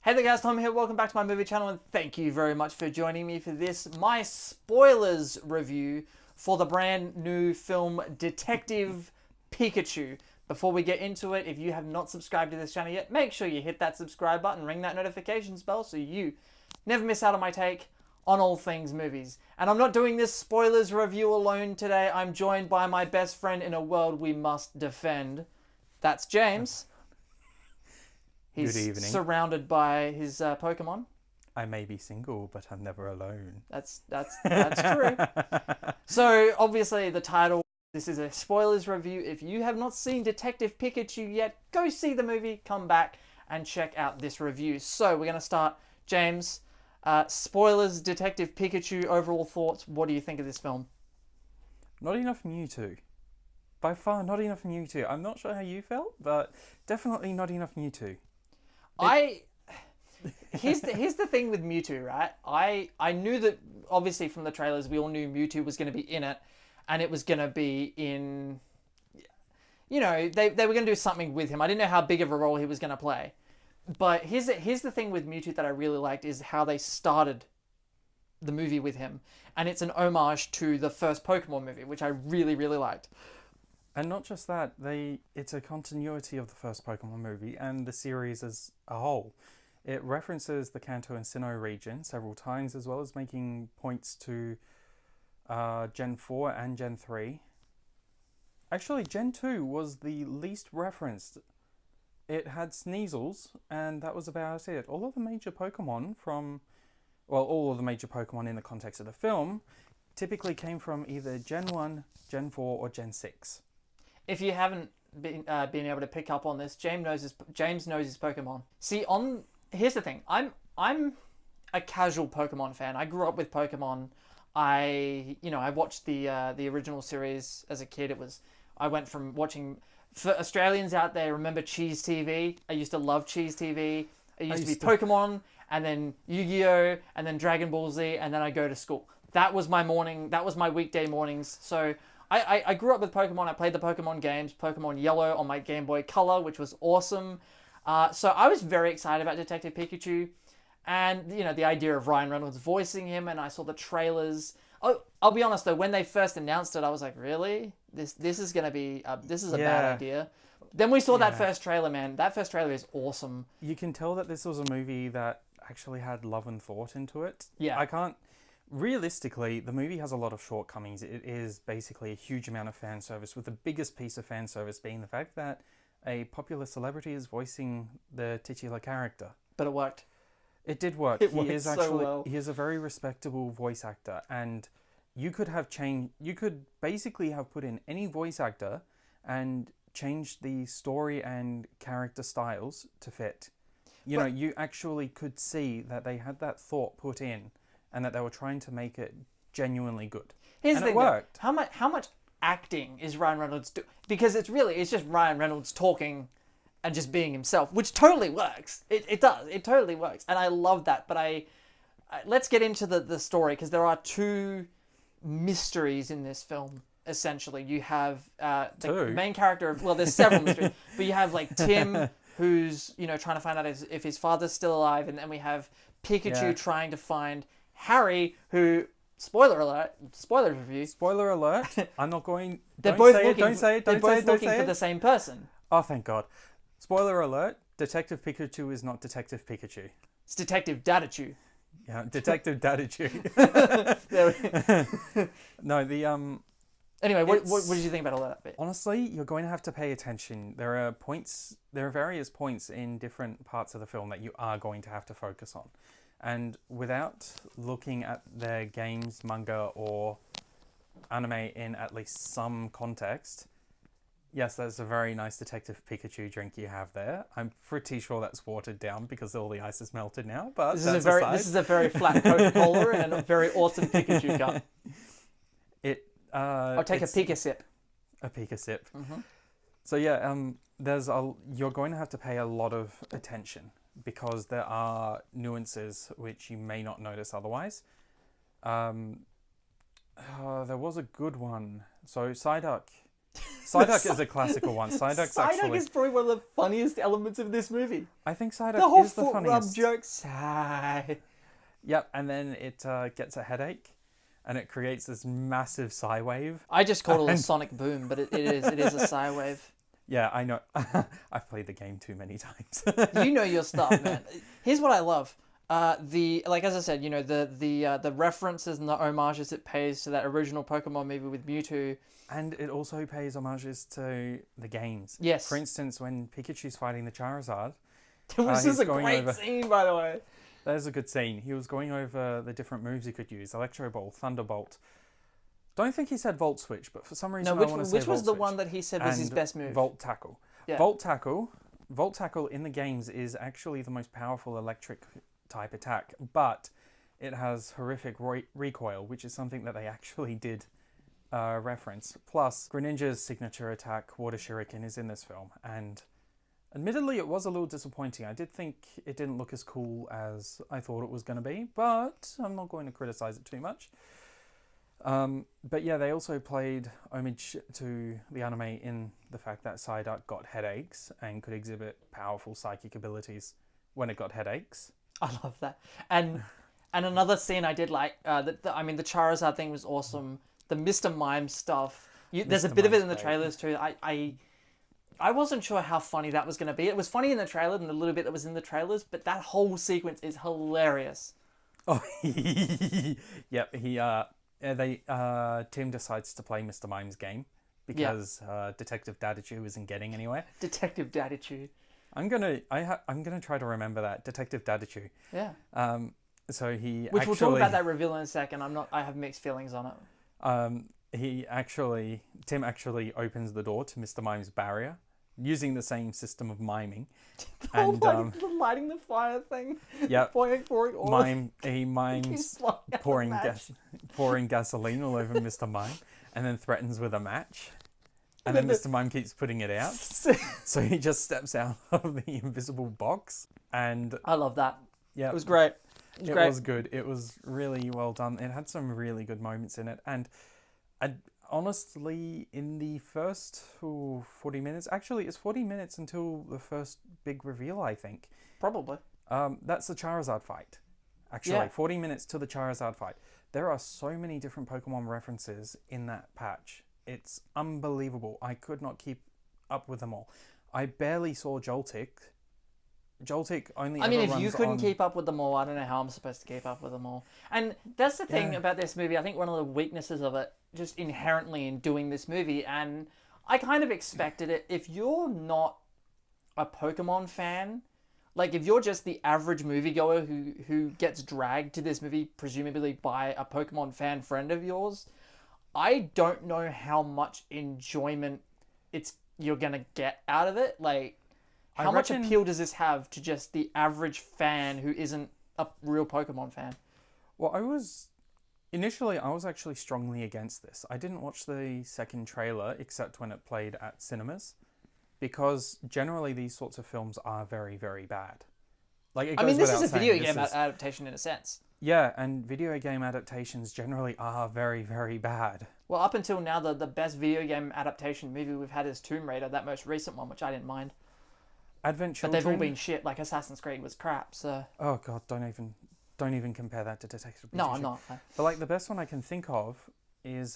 Hey there guys, Tom here, welcome back to my movie channel and thank you very much for joining me for this, my spoilers review for the brand new film Detective Pikachu. Before we get into it, if you have not subscribed to this channel yet, make sure you hit that subscribe button, ring that notifications bell so you never miss out on my take on all things movies. And I'm not doing this spoilers review alone today, I'm joined by my best friend in a world we must defend. That's James. He's Good evening. surrounded by his Pokemon. I may be single, but I'm never alone. That's true. So obviously the title, this is a spoilers review. If you have not seen Detective Pikachu yet, go see the movie, come back and check out this review. So we're going to start, James, spoilers, Detective Pikachu, overall thoughts. What do you think of this film? Not enough Mewtwo. By far, not enough Mewtwo. I'm not sure how you felt, but definitely not enough Mewtwo. Here's the thing with Mewtwo, right? I knew that, obviously from the trailers, we all knew Mewtwo was going to be in it, and it was going to be in, you know, they were going to do something with him. I didn't know how big of a role he was going to play. But here's the thing with Mewtwo that I really liked is how they started the movie with him. And it's an homage to the first Pokemon movie, which I really, really liked. And not just that, it's a continuity of the first Pokemon movie and the series as a whole. It references the Kanto and Sinnoh region several times, as well as making points to Gen 4 and Gen 3. Actually, Gen 2 was the least referenced. It had Sneasels, and that was about it. All of the major Pokemon all of the major Pokemon in the context of the film typically came from either Gen 1, Gen 4, or Gen 6. If you haven't been able to pick up on this, James knows his Pokemon. See, here's the thing. I'm a casual Pokemon fan. I grew up with Pokemon. I watched the original series as a kid. I went from watching, for Australians out there, remember Cheese TV? I used to love Cheese TV. It used to be Pokemon, and then Yu-Gi-Oh, and then Dragon Ball Z, and then I go to school. That was my morning. That was my weekday mornings. So I grew up with Pokemon. I played the Pokemon games, Pokemon Yellow on my Game Boy Color, which was awesome. So I was very excited about Detective Pikachu. And, you know, the idea of Ryan Reynolds voicing him, and I saw the trailers. I'll be honest, though, when they first announced it, I was like, really? This is going to be, this is a bad idea. Then we saw that first trailer, man. That first trailer is awesome. You can tell that this was a movie that actually had love and thought into it. Yeah. Realistically, the movie has a lot of shortcomings. It is basically a huge amount of fan service, with the biggest piece of fan service being the fact that a popular celebrity is voicing the titular character. But it worked. It did work. He is a very respectable voice actor, and you could basically have put in any voice actor and changed the story and character styles to fit. You actually could see that they had that thought put in, and that they were trying to make it genuinely good. Here's and the it thing, worked. How much acting is Ryan Reynolds doing? Because it's just Ryan Reynolds talking and just being himself, which totally works. It does. It totally works. And I love that. But let's get into the story, because there are two mysteries in this film, essentially. You have the main character, well, there's several mysteries, but you have like Tim, who's, trying to find out if his father's still alive, and then we have Pikachu trying to find Harry, who, spoiler alert, spoiler review. Spoiler alert. I'm not going. They're Don't both say it. looking. Don't say it. They're Don't say both it. Don't looking say for it. the same person. Oh, thank God. Spoiler alert. Detective Pikachu is not Detective Pikachu. It's Detective Datachu. Yeah, Detective Datachu. No, the Anyway, what did you think about all that bit? Honestly, you're going to have to pay attention. There are various points in different parts of the film that you are going to have to focus on. And without looking at their games, manga, or anime in at least some context, yes, that's a very nice Detective Pikachu drink you have there. I'm pretty sure that's watered down because all the ice is melted now. But this is a very flat Coca-Cola and a very awesome Pikachu cup. I'll take a Pika sip. A Pika sip. Mm-hmm. So yeah, you're going to have to pay a lot of attention, because there are nuances which you may not notice otherwise. There was a good one. So Psyduck Psyduck is a classical one. Psyduck's Psyduck actually... is probably one of the funniest elements of this movie. I think The Psyduck whole is the foot rub funniest. joke. Sigh. Yep, and then it gets a headache, and it creates this massive sigh wave. I just called it a sonic boom, but it is a sigh wave. Yeah, I know. I've played the game too many times. You know your stuff, man. Here's what I love. As I said, the references and the homages it pays to that original Pokemon movie with Mewtwo. And it also pays homages to the games. Yes. For instance, when Pikachu's fighting the Charizard, This is he's a going great over- scene, by the way. that is a good scene. He was going over the different moves he could use. Electro Ball, Thunderbolt. Don't think he said Volt Switch, but for some reason No, I want to say which was Volt the Switch. one that he said was his And best move? Volt Tackle. Yeah. Volt Tackle in the games is actually the most powerful electric type attack, but it has horrific recoil, which is something that they actually did reference. Plus, Greninja's signature attack, Water Shuriken, is in this film, and admittedly it was a little disappointing. I did think it didn't look as cool as I thought it was going to be, but I'm not going to criticize it too much. But yeah, they also played homage to the anime in the fact that Psyduck got headaches and could exhibit powerful psychic abilities when it got headaches. I love that. And another scene I did like, the Charizard thing was awesome. The Mr. Mime stuff. There's a Mr. bit of it in Mime's the great. trailers too. I wasn't sure how funny that was going to be. It was funny in the trailer and the little bit that was in the trailers, but that whole sequence is hilarious. Oh, yep. Tim decides to play Mr. Mime's game because Detective Pikachu isn't getting anywhere. Detective Pikachu. I'm gonna try to remember that Detective Pikachu. Yeah. So he Which actually, we'll talk about that reveal in a second. I have mixed feelings on it. Tim actually opens the door to Mr. Mime's barrier using the same system of miming. And the lighting the fire thing. yeah, Pouring oil. he mimes pouring gasoline all over Mr. Mime, and then threatens with a match. And then Mr. Mime keeps putting it out. So he just steps out of the invisible box. And I love that. yeah, It was great. it was good. It was really well done. It had some really good moments in it. And honestly, in the first 40 minutes, actually, it's 40 minutes until the first big reveal, I think. Probably. That's the Charizard fight. Actually, Yeah. 40 minutes to the Charizard fight. There are so many different Pokemon references in that patch. It's unbelievable. I could not keep up with them all. I barely saw Joltik. Joltik only I mean, ever if you runs couldn't on... keep up with them all, I don't know how I'm supposed to keep up with them all. And that's the thing Yeah. about this movie. I think one of the weaknesses of it, just inherently in doing this movie, and I kind of expected it. If you're not a Pokemon fan, like if you're just the average moviegoer who gets dragged to this movie, presumably by a Pokemon fan friend of yours, I don't know how much enjoyment you're gonna get out of it. Like, how much appeal does this have to just the average fan who isn't a real Pokemon fan? Well, I was actually strongly against this. I didn't watch the second trailer except when it played at cinemas, because generally these sorts of films are very, very bad. Like, it goes This is without a video saying, game this is- adaptation in a sense. Yeah, and video game adaptations generally are very, very bad. Well, up until now, the best video game adaptation movie we've had is Tomb Raider, that most recent one, which I didn't mind. Advent But Children. they've all been shit. Like Assassin's Creed was crap. So Oh god, don't even compare that to Detective Pikachu. no, I'm not. But like the best one I can think of is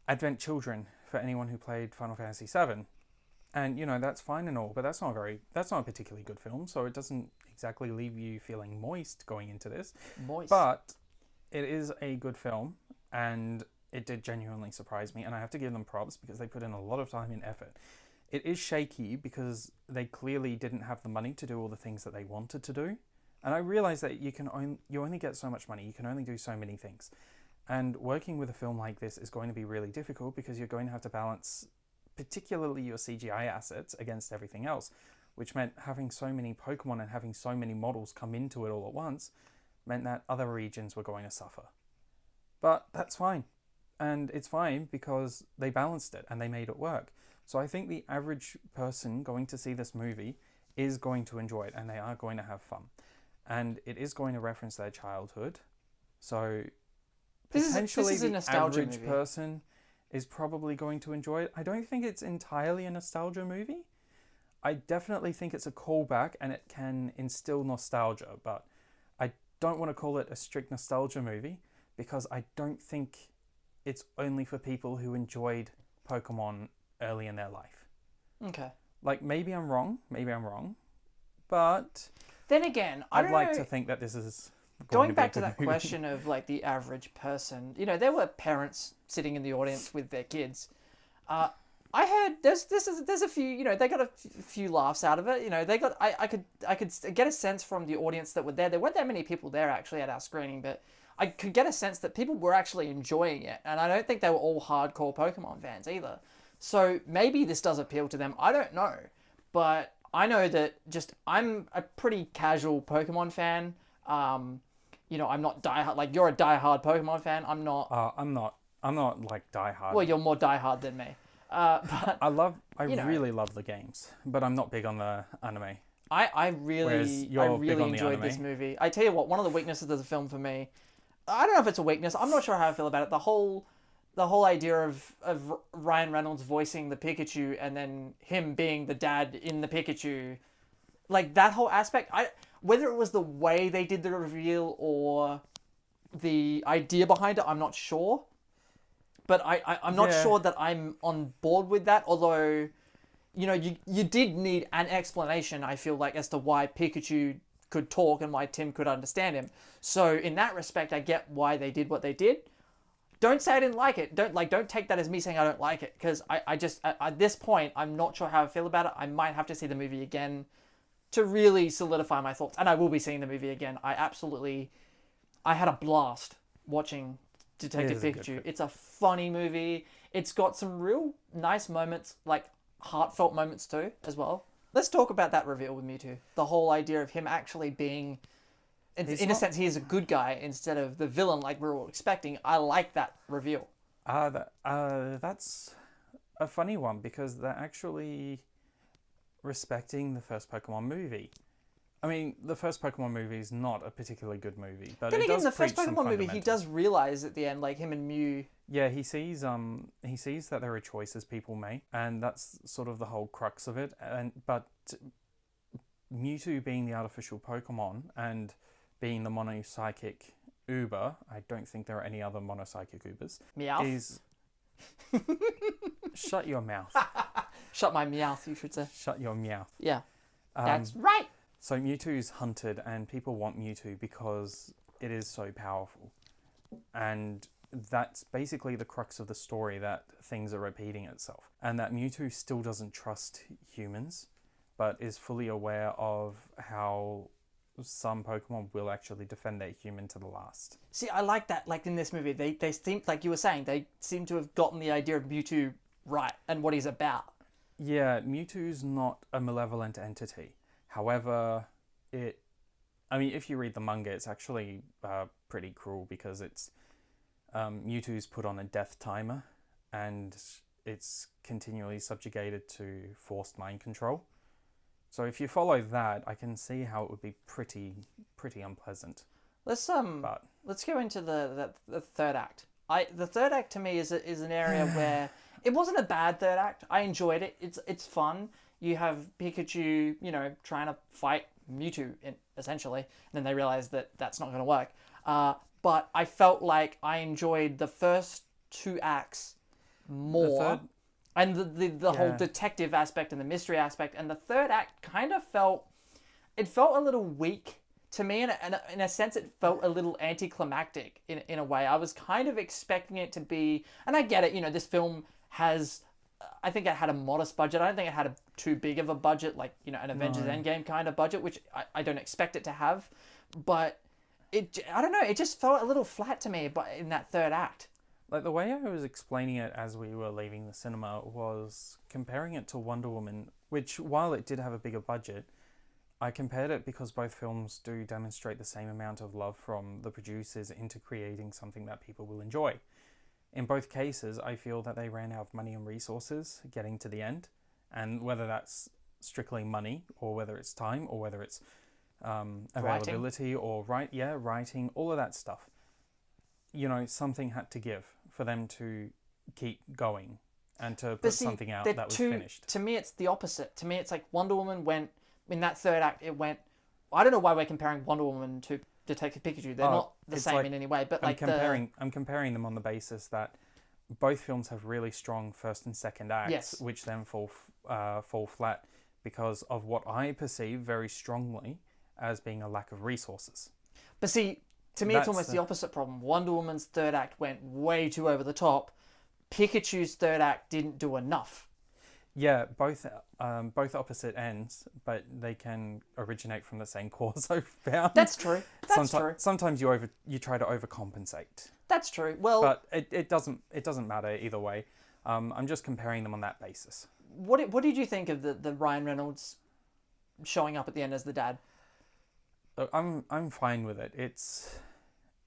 Advent Children, for anyone who played Final Fantasy VII. And that's fine and all, but that's not a particularly good film, so it doesn't exactly leave you feeling moist going into this. Moist. But it is a good film, and it did genuinely surprise me, and I have to give them props because they put in a lot of time and effort. It is shaky because they clearly didn't have the money to do all the things that they wanted to do. And I realize that you only get so much money, you can only do so many things. And working with a film like this is going to be really difficult because you're going to have to balance particularly your CGI assets against everything else, which meant having so many Pokemon and having so many models come into it all at once meant that other regions were going to suffer. But that's fine. And it's fine because they balanced it and they made it work. So I think the average person going to see this movie is going to enjoy it and they are going to have fun. And it is going to reference their childhood. So potentially this is a the nostalgia average movie. person is probably going to enjoy it. I don't think it's entirely a nostalgia movie. I definitely think it's a callback and it can instill nostalgia, but I don't want to call it a strict nostalgia movie because I don't think it's only for people who enjoyed Pokemon early in their life. Okay. Like, maybe I'm wrong, but Then again, I I'd don't like know. to think that this is Going going to be a back to good that movie. question of like the average person, there were parents sitting in the audience with their kids. I heard there's a few, they got a few laughs out of it. They got I could get a sense from the audience that were there. There weren't that many people there actually at our screening, but I could get a sense that people were actually enjoying it, and I don't think they were all hardcore Pokemon fans either. So maybe this does appeal to them. I don't know, but I know that I'm a pretty casual Pokemon fan. I'm not diehard. Like you're a diehard Pokemon fan. I'm not. I'm not. I'm not like diehard. Well, you're more diehard than me. But I really love the games, but I'm not big on the anime. I Whereas really you're big on the enjoyed anime. this movie. I tell you what, one of the weaknesses of the film for me, I don't know if it's a weakness. I'm not sure how I feel about it. The whole idea of Ryan Reynolds voicing the Pikachu and then him being the dad in the Pikachu, like that whole aspect. Whether it was the way they did the reveal or the idea behind it, I'm not sure. But I'm not sure that I'm on board with that. Although, you did need an explanation, I feel like, as to why Pikachu could talk and why Tim could understand him. So in that respect, I get why they did what they did. Don't say I didn't like it. Don't take that as me saying I don't like it. Because I just, at this point, I'm not sure how I feel about it. I might have to see the movie again to really solidify my thoughts. And I will be seeing the movie again. I had a blast watching Detective Pikachu. It's a funny movie. It's got some real nice moments, like heartfelt moments too, as well. Let's talk about that reveal with Mewtwo. The whole idea of him actually being, in a sense, he is a good guy instead of the villain like we were all expecting. I like that reveal. That's a funny one because they're actually respecting the first Pokemon movie. I mean, the first Pokemon movie is not a particularly good movie, but Then it again, does the first preach some Pokemon movie, he fundamentals. does realize at the end, like him and Mew. Yeah, he sees that there are choices people make, and that's sort of the whole crux of it. But Mewtwo being the artificial Pokemon and being the monocyclic Uber, I don't think there are any other monocyclic Ubers. Meowth. Shut your mouth. Shut my Meowth, you should say. Shut your mouth. Yeah, that's right. So Mewtwo's hunted, and people want Mewtwo because it is so powerful. And that's basically the crux of the story, that things are repeating itself. And that Mewtwo still doesn't trust humans, but is fully aware of how some Pokemon will actually defend their human to the last. See, I like that. Like in this movie, they seem, like you were saying, they seem to have gotten the idea of Mewtwo right and what he's about. Yeah, Mewtwo's not a malevolent entity. However, if you read the manga, it's actually pretty cruel because it's Mewtwo's put on a death timer and it's continually subjugated to forced mind control. So if you follow that, I can see how it would be pretty unpleasant. Let's go into the third act. The third act to me is an area where it wasn't a bad third act. I enjoyed it. It's fun. You have Pikachu, trying to fight Mewtwo, essentially, and then they realize that that's not going to work. But I felt like I enjoyed the first two acts more, and the whole detective aspect and the mystery aspect. And the third act kind of felt a little weak to me, and in a sense, it felt a little anticlimactic in a way. I was kind of expecting it to be, and I get it. This film has. I think it had a modest budget. I don't think it had too big of a budget, like, an Avengers Endgame kind of budget, which I don't expect it to have. But I don't know, it just felt a little flat to me in that third act. Like, the way I was explaining it as we were leaving the cinema was comparing it to Wonder Woman, which, while it did have a bigger budget, I compared it because both films do demonstrate the same amount of love from the producers into creating something that people will enjoy. In both cases, I feel that they ran out of money and resources getting to the end, and whether that's strictly money, or whether it's time, or whether it's availability, or writing, all of that stuff. something had to give for them to keep going and to But put see, something out they're that was two- finished. To me, it's the opposite. To me, it's like Wonder Woman went in that third act. It went. I don't know why we're comparing Wonder Woman to Detective Pikachu. They're not the it's same like- in any way. But I'm like comparing them on the basis that both films have really strong first and second acts, Yes. which then fall flat because of what I perceive very strongly as being a lack of resources. But see, to me, it's That's almost the- the opposite problem. Wonder Woman's third act went way too over the top. Pikachu's third act didn't do enough. Yeah, both opposite ends, but they can originate from the same cause. I've found. That's true. That's true. Sometimes you try to overcompensate, That's true. Well, but it doesn't matter either way. I'm just comparing them on that basis. what did you think of the Ryan Reynolds showing up at the end as the dad? Look, I'm fine with it.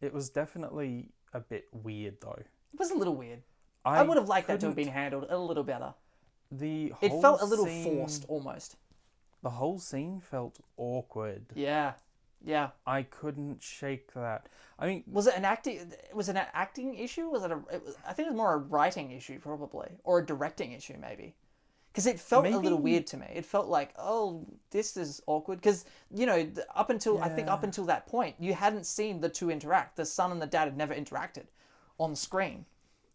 It was definitely a bit weird though. It was a little weird. I would have liked that to have couldn't- been handled a little better. The It whole felt a little scene- forced, almost. The whole scene felt awkward. Yeah, yeah. I couldn't shake that. I mean, Was it an acting? Was it an acting issue? Was it a? I think it was more a writing issue, probably, or a directing issue, maybe. Because it felt a little Maybe- weird to me. It felt like, oh, this is awkward. Because up until I think up Yeah. until that point, you hadn't seen the two interact. The son and the dad had never interacted on screen.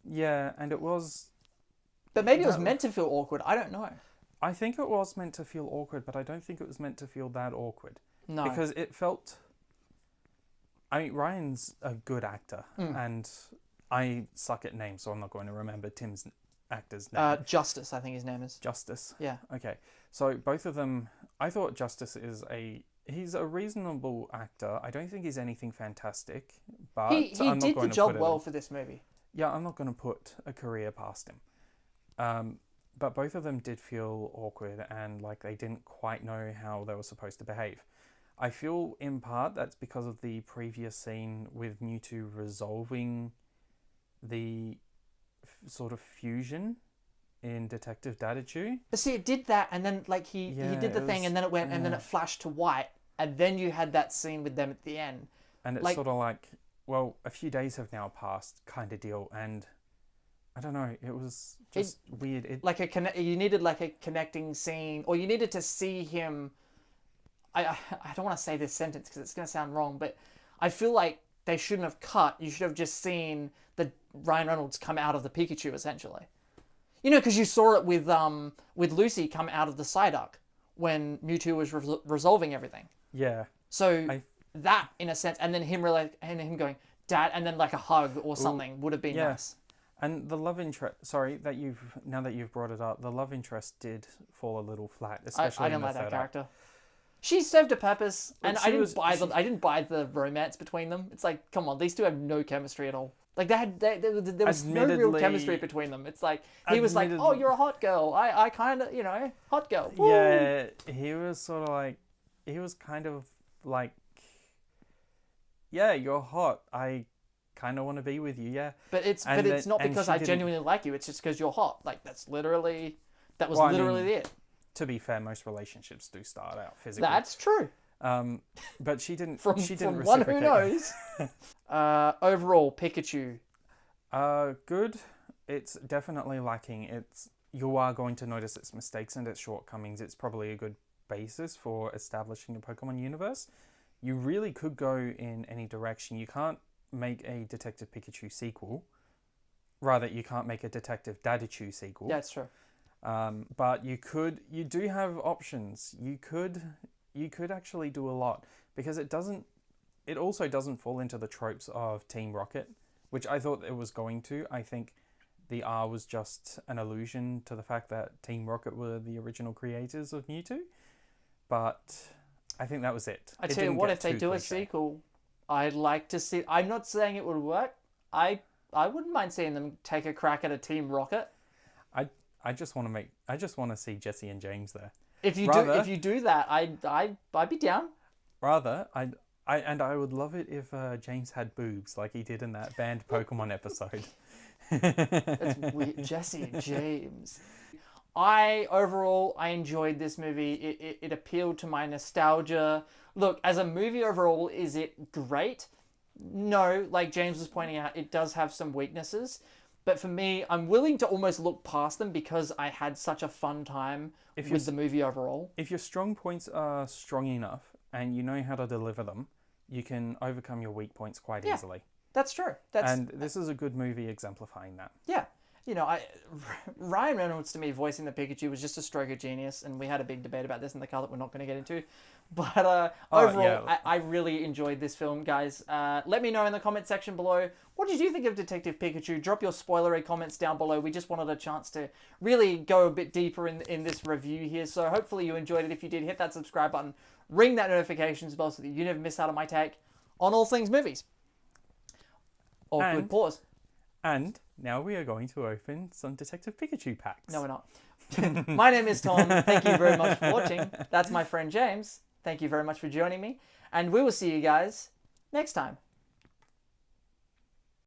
yeah, and it was. But maybe it was That- meant to feel awkward. I don't know. I think it was meant to feel awkward, but I don't think it was meant to feel that awkward. No. Because it felt. I mean, Ryan's a good actor, Mm. and I suck at names, so I'm not going to remember Tim's actor's name. Justice, I think his name is. Justice. Yeah. Okay. So both of them, I thought Justice he's a reasonable actor. I don't think he's anything fantastic, but He I'm not did going the to job put well for this movie. Yeah, I'm not going to put a career past him. But both of them did feel awkward and like they didn't quite know how they were supposed to behave. I feel in part that's because of the previous scene with Mewtwo resolving the sort of fusion in Detective Pikachu. But see, it did that, and then like he did the it thing, was- and then it went, and then it flashed to white, and then you had that scene with them at the end. And it's Like- sort of like, well, a few days have now passed kind of deal. And I don't know, it was just weird. Like you needed like a connecting scene, or you needed to see him. I don't want to say this sentence because it's going to sound wrong, but I feel like they shouldn't have cut. You should have just seen the Ryan Reynolds come out of the Pikachu essentially. Because you saw it with Lucy come out of the Psyduck when Mewtwo was resolving everything. Yeah. So that, in a sense, and then him going, Dad, and then like a hug or something would have been yeah. nice. And the love interest, now that you've brought it up, the love interest did fall a little flat, especially I in didn't the like that third act. character. She served a purpose, and she I was- didn't buy the romance between them. It's like, come on, these two have no chemistry at all. Like there was no real Admittedly- chemistry between them. It's like he was like, oh, you're a hot girl. I kind of, hot girl. Woo. Yeah, he was sort of like, he was kind of like, yeah, you're hot. I kind of want to be with you, yeah. But it's And not and because she I didn't- genuinely like you. It's just because you're hot. Like that was literally Well, I literally mean, it. To be fair, most relationships do start out physically. That's true. But she didn't. From she didn't one who reciprocate. knows. Overall, Pikachu. Good. It's definitely lacking. You are going to notice its mistakes and its shortcomings. It's probably a good basis for establishing a Pokemon universe. You really could go in any direction. You can't make a Detective Pikachu sequel. Rather, you can't make a Detective Pikachu sequel. Yeah, it's true. But you do have options. You could actually do a lot because it also doesn't fall into the tropes of Team Rocket, which I thought it was going to. I think the R was just an allusion to the fact that Team Rocket were the original creators of Mewtwo, but I think that was it. I It tell you didn't what, get if they too do a cliche. sequel, I'd like to see. I'm not saying it would work. I wouldn't mind seeing them take a crack at a Team Rocket. I just want to see Jesse and James there. If you do that, I'd be down. Rather, I would love it if James had boobs like he did in that banned Pokemon episode. That's weird. Jesse and James. Overall, I enjoyed this movie. It appealed to my nostalgia. Look, as a movie overall, is it great? no, like James was pointing out, it does have some weaknesses. But for me, I'm willing to almost look past them because I had such a fun time with the movie overall. If your strong points are strong enough and you know how to deliver them, you can overcome your weak points quite easily. That's true. And this is a good movie exemplifying that. Yeah. You know, Ryan Reynolds, to me, voicing the Pikachu was just a stroke of genius, and we had a big debate about this in the car that we're not going to get into. But overall, I really enjoyed this film, guys. Let me know in the comment section below, what did you think of Detective Pikachu? Drop your spoilery comments down below. We just wanted a chance to really go a bit deeper in this review here, so hopefully you enjoyed it. If you did, hit that subscribe button, ring that notifications bell so that you never miss out on my take on all things movies. Awkward pause. And now we are going to open some Detective Pikachu packs. No, we're not. My name is Tom. Thank you very much for watching. That's my friend James. Thank you very much for joining me. And we will see you guys next time.